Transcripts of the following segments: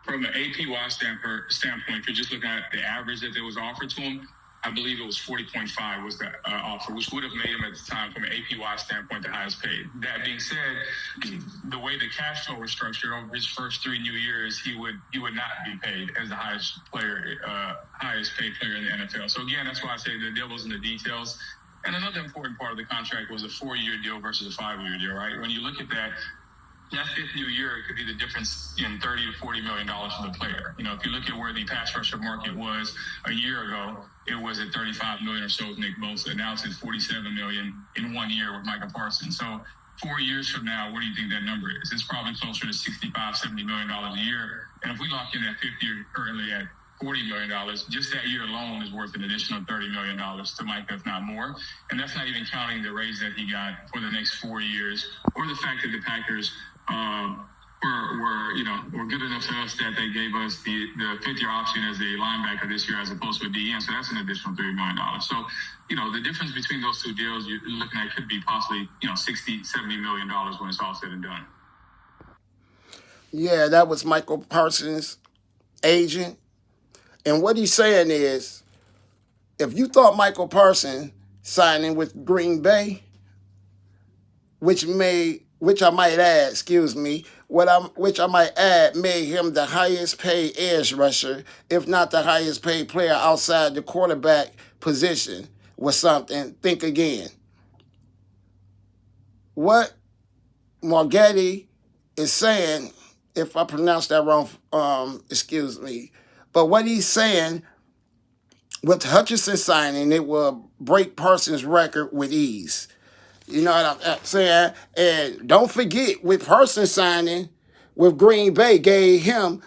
From an APY standpoint, if you're just looking at the average that was offered to him, I believe it was 40.5 was the offer, which would have made him at the time, from an APY standpoint, the highest paid. That being said, the way the cash flow was structured over his first 3 new years, he would not be paid as the highest paid player in the NFL. So again, that's why I say the devil's in the details. And another important part of the contract was a 4-year deal versus a 5-year deal, right? When you look at that 5th new year could be the difference in $30 to $40 million for the player. You know, if you look at where the pass rusher market was a year ago, it was at 35 million or so with Nick Bosa. Now it's at 47 million in 1 year with Micah Parsons. So 4 years from now, what do you think that number is? It's probably closer to $65, $70 million a year. And if we lock in that 5th year currently at $40 million, just that year alone is worth an additional $30 million to Micah, if not more. And that's not even counting the raise that he got for the next 4 years, or the fact that the Packers were good enough to us that they gave us the 5th-year option as a linebacker this year as opposed to a DN. So that's an additional $3 million. So, the difference between those two deals you're looking at could be possibly, $60, $70 million when it's all said and done. Yeah, that was Michael Parsons' agent. And what he's saying is, if you thought Michael Parsons signing with Green Bay, which I might add, made him the highest paid edge rusher, if not the highest paid player outside the quarterback position, was something, think again. What Margetti is saying, if I pronounce that wrong, excuse me, but what he's saying, with Hutchinson signing, it will break Parsons' record with ease. You know what I'm saying? And don't forget, with Parsons signing with Green Bay, gave him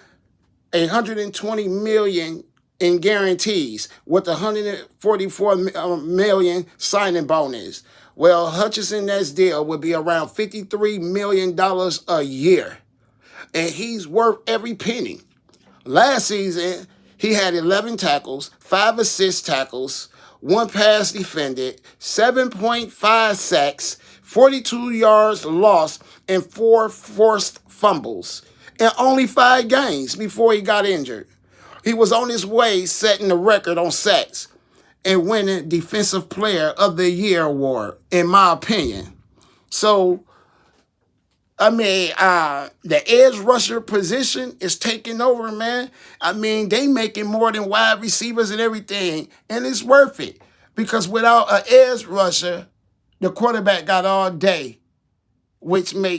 $120 million in guarantees with $144 million signing bonus. Well, Hutchinson, next deal would be around $53 million a year. And he's worth every penny. Last season, he had 11 tackles, 5 assist tackles, 1 pass defended, 7.5 sacks, 42 yards lost, and 4 forced fumbles in only 5 games before he got injured. He was on his way setting the record on sacks and winning Defensive Player of the Year award, in my opinion. So, the edge rusher position is taking over, man. They making more than wide receivers and everything, and it's worth it. Because without an edge rusher, the quarterback got all day, which makes